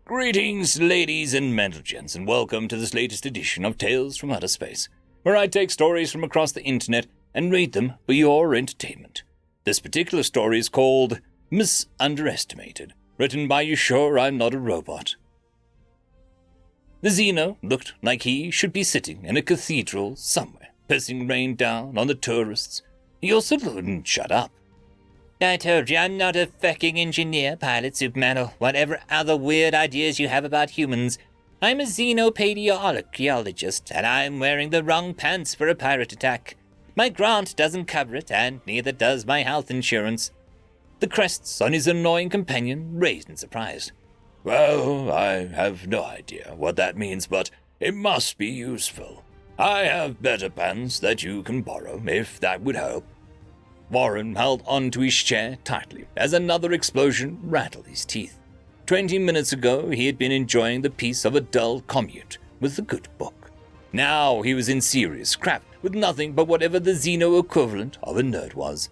Greetings, ladies and gents, and welcome to this latest edition of Tales from Outer Space, where I take stories from across the internet and read them for your entertainment. This particular story is called Misunderestimated, written by You Sure I'm Not a Robot. The Xeno looked like he should be sitting in a cathedral somewhere, pissing rain down on the tourists. He also wouldn't shut up. I told you I'm not a fucking engineer, pilot, Superman, or whatever other weird ideas you have about humans. I'm a xenopaleologist, and I'm wearing the wrong pants for a pirate attack. My grant doesn't cover it, and neither does my health insurance. The crests on his annoying companion raised in surprise. Well, I have no idea what that means, but it must be useful. I have better pants that you can borrow, if that would help. Warren held onto his chair tightly as another explosion rattled his teeth. 20 minutes ago, he had been enjoying the peace of a dull commute with a good book. Now he was in serious crap with nothing but whatever the Xeno equivalent of a nerd was.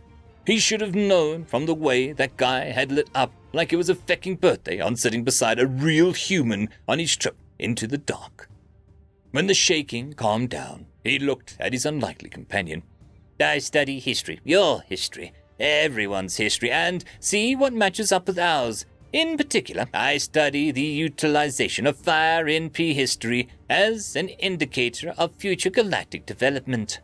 He should have known from the way that guy had lit up like it was a fecking birthday on sitting beside a real human on his trip into the dark. When the shaking calmed down, he looked at his unlikely companion. I study history, your history, everyone's history, and see what matches up with ours. In particular, I study the utilization of fire in prehistory as an indicator of future galactic development.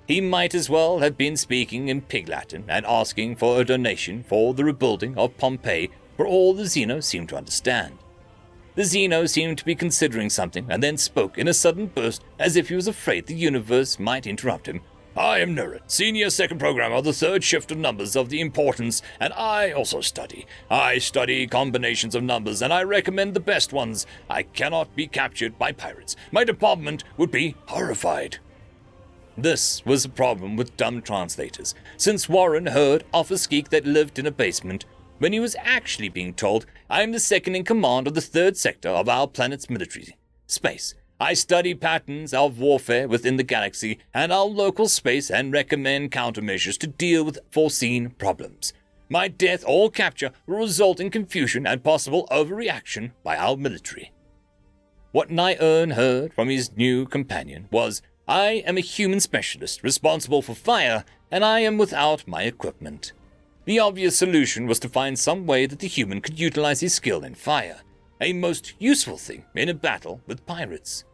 He might as well have been speaking in Pig Latin and asking for a donation for the rebuilding of Pompeii, for all the Xeno seemed to understand. The Xeno seemed to be considering something and then spoke in a sudden burst as if he was afraid the universe might interrupt him. I am Nurit, senior second programmer of the third shift of numbers of the importance, and I also study. I study combinations of numbers, and I recommend the best ones. I cannot be captured by pirates. My department would be horrified. This was a problem with dumb translators, since Warren heard of a geek that lived in a basement, when he was actually being told, I am the second in command of the third sector of our planet's military space. I study patterns of warfare within the galaxy and our local space and recommend countermeasures to deal with foreseen problems. My death or capture will result in confusion and possible overreaction by our military. What Nyeern heard from his new companion was, I am a human specialist responsible for fire, and I am without my equipment. The obvious solution was to find some way that the human could utilize his skill in fire, a most useful thing in a battle with pirates.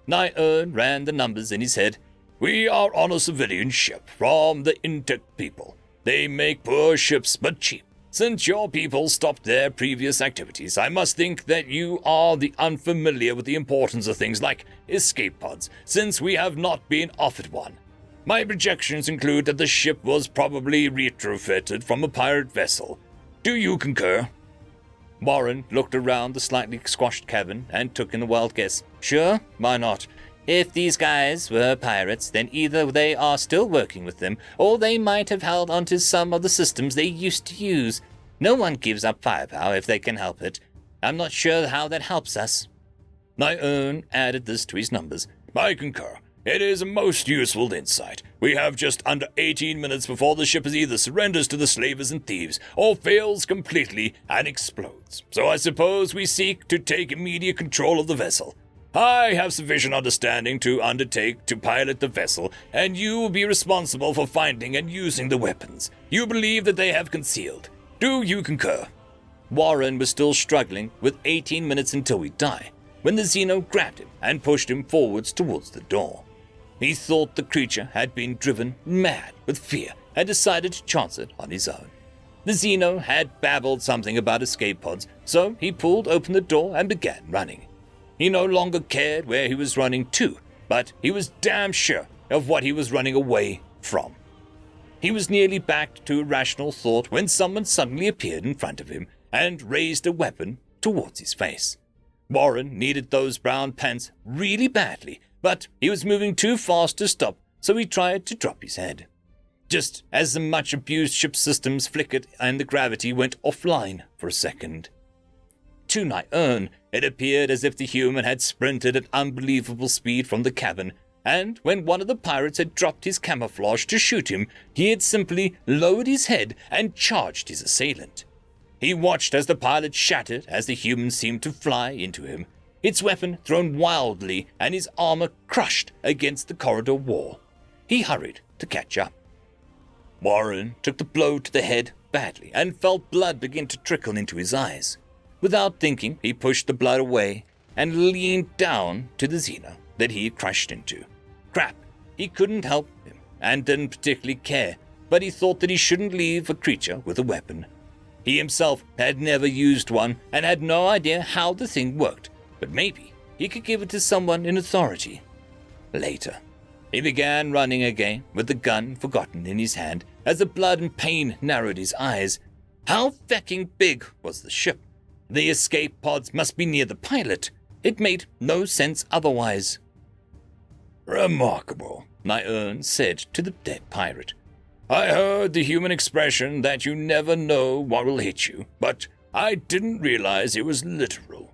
Nyeern ran the numbers in his head. We are on a civilian ship from the Intec people. They make poor ships but cheap. Since your people stopped their previous activities, I must think that you are the unfamiliar with the importance of things like escape pods, since we have not been offered one. My projections include that the ship was probably retrofitted from a pirate vessel. Do you concur? Warren looked around the slightly squashed cabin and took in a wild guess. Sure, why not? If these guys were pirates, then either they are still working with them, or they might have held onto some of the systems they used to use. No one gives up firepower if they can help it. I'm not sure how that helps us. Nyeern added this to his numbers. I concur. It is a most useful insight. We have just under 18 minutes before the ship either surrenders to the slavers and thieves, or fails completely and explodes. So I suppose we seek to take immediate control of the vessel. I have sufficient understanding to undertake to pilot the vessel, and you will be responsible for finding and using the weapons you believe that they have concealed. Do you concur? Warren was still struggling with 18 minutes until we die, when the Xeno grabbed him and pushed him forwards towards the door. He thought the creature had been driven mad with fear and decided to chance it on his own. The Xeno had babbled something about escape pods, so he pulled open the door and began running. He no longer cared where he was running to, but he was damn sure of what he was running away from. He was nearly back to rational thought when someone suddenly appeared in front of him and raised a weapon towards his face. Warren needed those brown pants really badly, but he was moving too fast to stop, so he tried to drop his head. Just as the much-abused ship systems flickered and the gravity went offline for a second. To Nyeern, it appeared as if the human had sprinted at unbelievable speed from the cabin, and when one of the pirates had dropped his camouflage to shoot him, he had simply lowered his head and charged his assailant. He watched as the pilot shattered as the human seemed to fly into him, its weapon thrown wildly and his armor crushed against the corridor wall. He hurried to catch up. Warren took the blow to the head badly and felt blood begin to trickle into his eyes. Without thinking, he pushed the blood away and leaned down to the Xena that he had crushed into. Crap, he couldn't help him and didn't particularly care, but he thought that he shouldn't leave a creature with a weapon. He himself had never used one and had no idea how the thing worked, but maybe he could give it to someone in authority. Later, he began running again with the gun forgotten in his hand as the blood and pain narrowed his eyes. How fecking big was the ship? The escape pods must be near the pilot. It made no sense otherwise. Remarkable, Nyern said to the dead pirate. I heard the human expression that you never know what will hit you, but I didn't realize it was literal.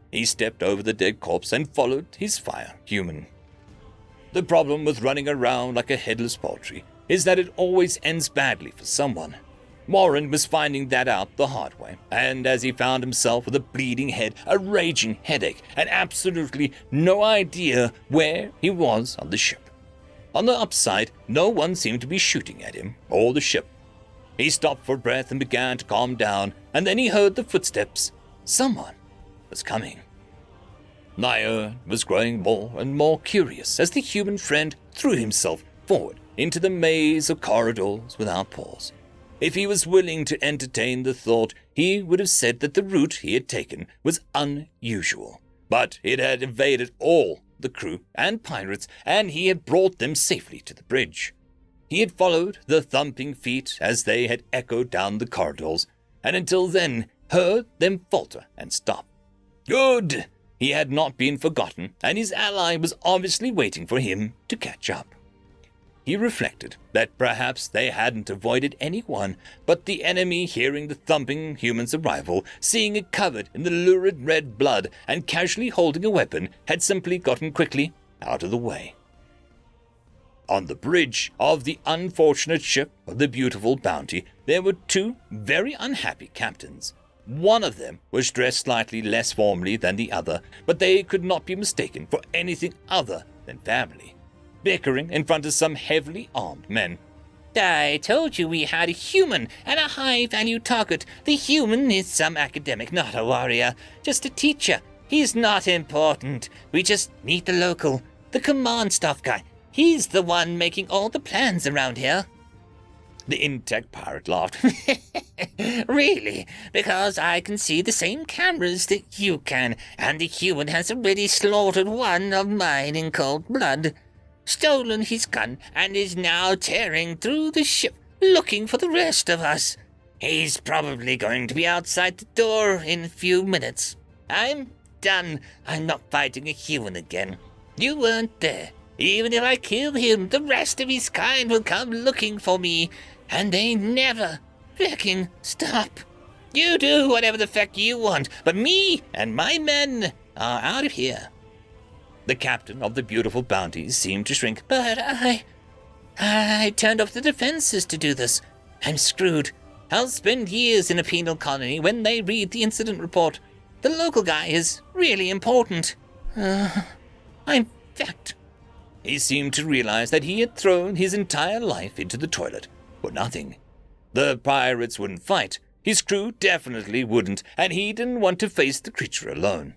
He stepped over the dead corpse and followed his fire human. The problem with running around like a headless poultry is that it always ends badly for someone. Warren was finding that out the hard way, and as he found himself with a bleeding head, a raging headache, and absolutely no idea where he was on the ship. On the upside, no one seemed to be shooting at him or the ship. He stopped for breath and began to calm down, and then he heard the footsteps. Someone was coming. Nyern was growing more and more curious as the human friend threw himself forward into the maze of corridors without pause. If he was willing to entertain the thought, he would have said that the route he had taken was unusual, but it had evaded all the crew and pirates, and he had brought them safely to the bridge. He had followed the thumping feet as they had echoed down the corridors, and until then heard them falter and stop. Good! He had not been forgotten, and his ally was obviously waiting for him to catch up. He reflected that perhaps they hadn't avoided anyone, but the enemy, hearing the thumping human's arrival, seeing it covered in the lurid red blood and casually holding a weapon, had simply gotten quickly out of the way. On the bridge of the unfortunate ship of the beautiful Bounty, there were two very unhappy captains. One of them was dressed slightly less formally than the other, but they could not be mistaken for anything other than family. Bickering in front of some heavily armed men. I told you we had a human and a high-value target. The human is some academic, not a warrior, just a teacher. He's not important. We just need the local, the command staff guy. He's the one making all the plans around here. The Intech pirate laughed. Really? Because I can see the same cameras that you can, and the human has already slaughtered one of mine in cold blood. Stolen his gun, and is now tearing through the ship, looking for the rest of us. He's probably going to be outside the door in a few minutes. I'm done. I'm not fighting a human again. You weren't there. Even if I kill him, the rest of his kind will come looking for me, and they never fricking stop. You do whatever the feck you want, but me and my men are out of here. The captain of the beautiful Bounty seemed to shrink. But I turned off the defenses to do this. I'm screwed. I'll spend years in a penal colony when they read the incident report. The local guy is really important. I'm fecked. He seemed to realize that he had thrown his entire life into the toilet for nothing. The pirates wouldn't fight. His crew definitely wouldn't, and he didn't want to face the creature alone.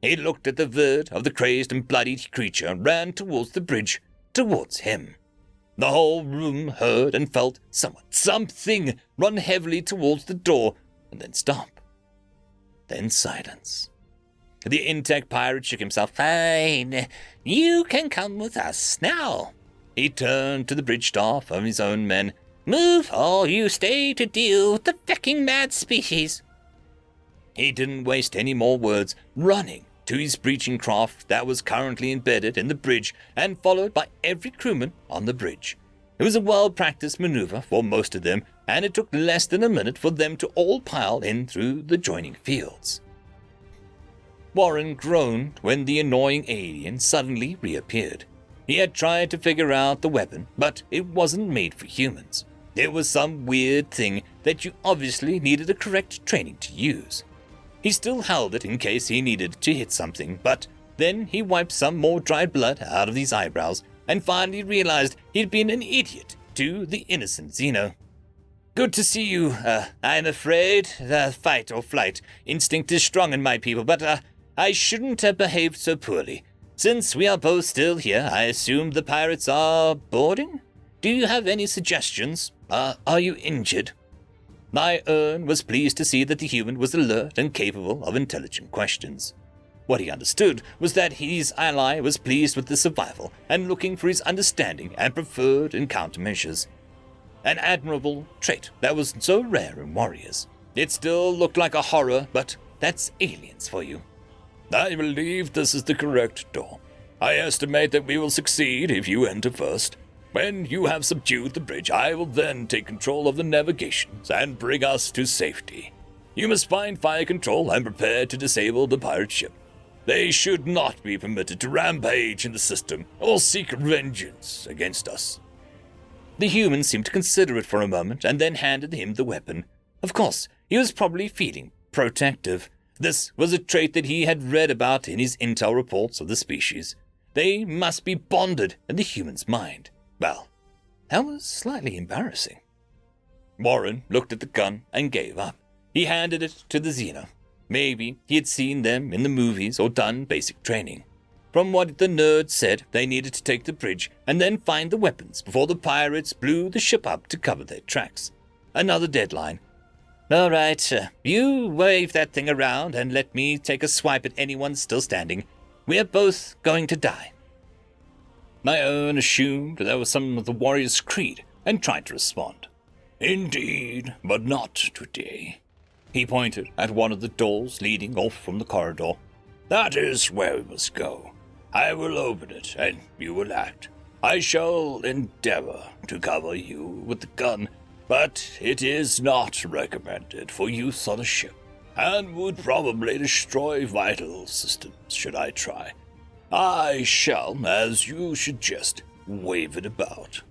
He looked at the verd of the crazed and bloodied creature and ran towards the bridge, towards him. The whole room heard and felt something run heavily towards the door and then stop. Then silence. The Intech pirate shook himself. Fine, you can come with us now. He turned to the bridge staff of his own men. Move or you stay to deal with the fecking mad species. He didn't waste any more words, running to his breaching craft that was currently embedded in the bridge and followed by every crewman on the bridge. It was a well-practiced maneuver for most of them, and it took less than a minute for them to all pile in through the joining fields. Warren groaned when the annoying alien suddenly reappeared. He had tried to figure out the weapon, but it wasn't made for humans. It was some weird thing that you obviously needed a correct training to use. He still held it in case he needed to hit something, but then he wiped some more dried blood out of his eyebrows and finally realized he'd been an idiot to the innocent Xeno. Good to see you. I'm afraid the fight or flight instinct is strong in my people, but I shouldn't have behaved so poorly. Since we are both still here, I assume the pirates are boarding? Do you have any suggestions? Are you injured? My Ern was pleased to see that the human was alert and capable of intelligent questions. What he understood was that his ally was pleased with the survival and looking for his understanding and preferred encounter measures. An admirable trait that was so rare in warriors. It still looked like a horror, but that's aliens for you. I believe this is the correct door. I estimate that we will succeed if you enter first. When you have subdued the bridge, I will then take control of the navigations and bring us to safety. You must find fire control and prepare to disable the pirate ship. They should not be permitted to rampage in the system or seek vengeance against us. The human seemed to consider it for a moment and then handed him the weapon. Of course, he was probably feeling protective. This was a trait that he had read about in his intel reports of the species. They must be bonded in the human's mind. Well, that was slightly embarrassing. Warren looked at the gun and gave up. He handed it to the Xeno. Maybe he had seen them in the movies or done basic training. From what the nerd said, they needed to take the bridge and then find the weapons before the pirates blew the ship up to cover their tracks. Another deadline. All right, you wave that thing around and let me take a swipe at anyone still standing. We're both going to die. My own assumed that was some of the warrior's creed and tried to respond. Indeed, but not today. He pointed at one of the doors leading off from the corridor. That is where we must go. I will open it, and you will act. I shall endeavor to cover you with the gun, but it is not recommended for use on a ship, and would probably destroy vital systems should I try. I shall, as you suggest, wave it about.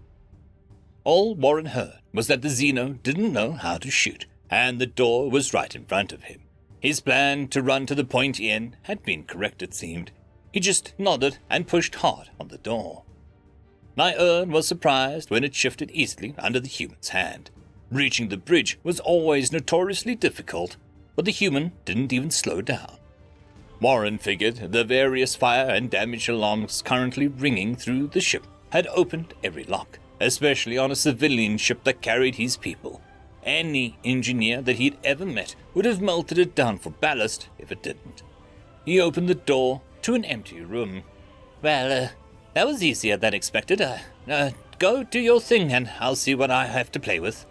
All Warren heard was that the Xeno didn't know how to shoot, and the door was right in front of him. His plan to run to the point in had been correct, it seemed. He just nodded and pushed hard on the door. My Ern was surprised when it shifted easily under the human's hand. Reaching the bridge was always notoriously difficult, but the human didn't even slow down. Warren figured the various fire and damage alarms currently ringing through the ship had opened every lock, especially on a civilian ship that carried his people. Any engineer that he'd ever met would have melted it down for ballast if it didn't. He opened the door to an empty room. Well, that was easier than expected. Go do your thing and I'll see what I have to play with.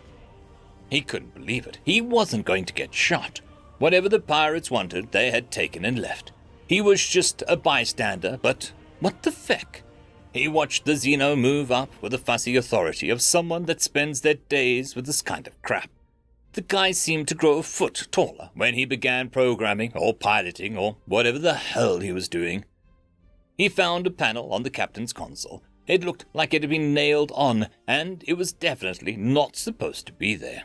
He couldn't believe it. He wasn't going to get shot. Whatever the pirates wanted, they had taken and left. He was just a bystander, but what the feck? He watched the Xeno move up with the fussy authority of someone that spends their days with this kind of crap. The guy seemed to grow a foot taller when he began programming or piloting or whatever the hell he was doing. He found a panel on the captain's console. It looked like it had been nailed on, and it was definitely not supposed to be there.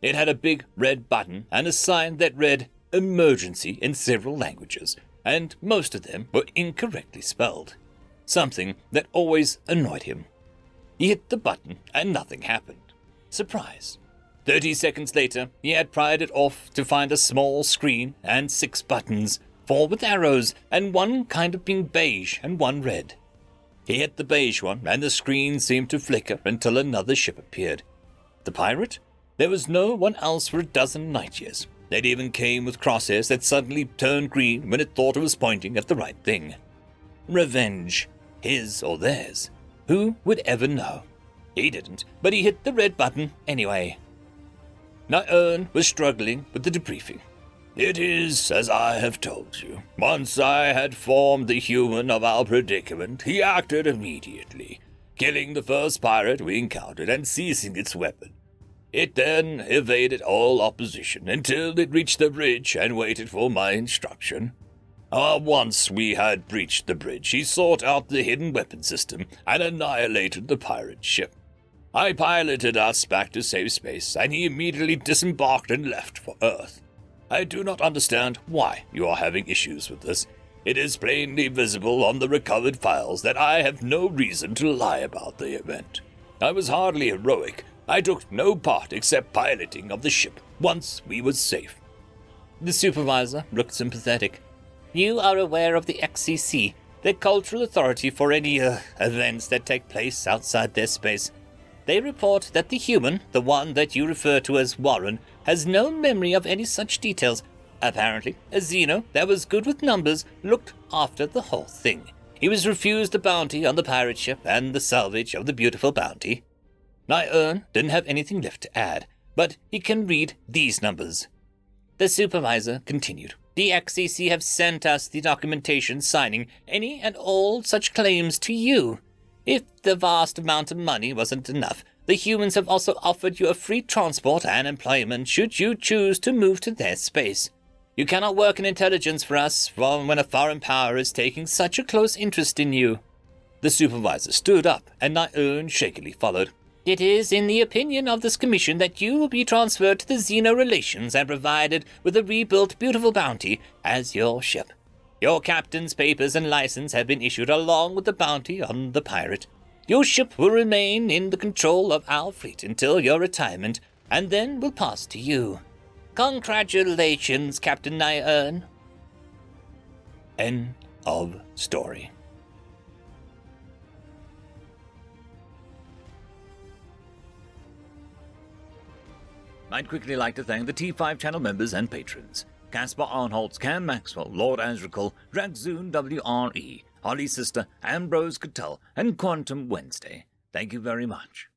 It had a big red button and a sign that read "Emergency" in several languages, and most of them were incorrectly spelled. Something that always annoyed him. He hit the button and nothing happened. Surprise. 30 seconds later, he had pried it off to find a small screen and 6 buttons, 4 with arrows, and one kind of being beige and one red. He hit the beige one, and the screen seemed to flicker until another ship appeared. The pirate? There was no one else for a dozen night years. It even came with crosshairs that suddenly turned green when it thought it was pointing at the right thing. Revenge. His or theirs. Who would ever know? He didn't, but he hit the red button anyway. Ern was struggling with the debriefing. It is as I have told you. Once I had informed the human of our predicament, he acted immediately, killing the first pirate we encountered and seizing its weapon. It then evaded all opposition until it reached the bridge and waited for my instruction. Once we had breached the bridge, he sought out the hidden weapon system and annihilated the pirate ship. I piloted us back to safe space, and he immediately disembarked and left for Earth. I do not understand why you are having issues with this. It is plainly visible on the recovered files that I have no reason to lie about the event. I was hardly heroic. I took no part except piloting of the ship once we were safe. The supervisor looked sympathetic. You are aware of the XCC, the cultural authority for any events that take place outside their space. They report that the human, the one that you refer to as Warren, has no memory of any such details. Apparently, a Xeno that was good with numbers looked after the whole thing. He was refused a bounty on the pirate ship and the salvage of the beautiful bounty. Niern didn't have anything left to add, but he can read these numbers. The supervisor continued. The XCC have sent us the documentation signing any and all such claims to you. If the vast amount of money wasn't enough, the humans have also offered you a free transport and employment should you choose to move to their space. You cannot work in intelligence for us when a foreign power is taking such a close interest in you. The supervisor stood up, and Niern shakily followed. It is in the opinion of this commission that you will be transferred to the Xeno Relations and provided with a rebuilt beautiful bounty as your ship. Your captain's papers and license have been issued along with the bounty on the pirate. Your ship will remain in the control of our fleet until your retirement, and then will pass to you. Congratulations, Captain Niern. End of story. I'd quickly like to thank the T5 channel members and patrons. Caspar Arnholtz, Cam Maxwell, Lord Azrakal, Dragzoon WRE, Holly Sister, Ambrose Cattell, and Quantum Wednesday. Thank you very much.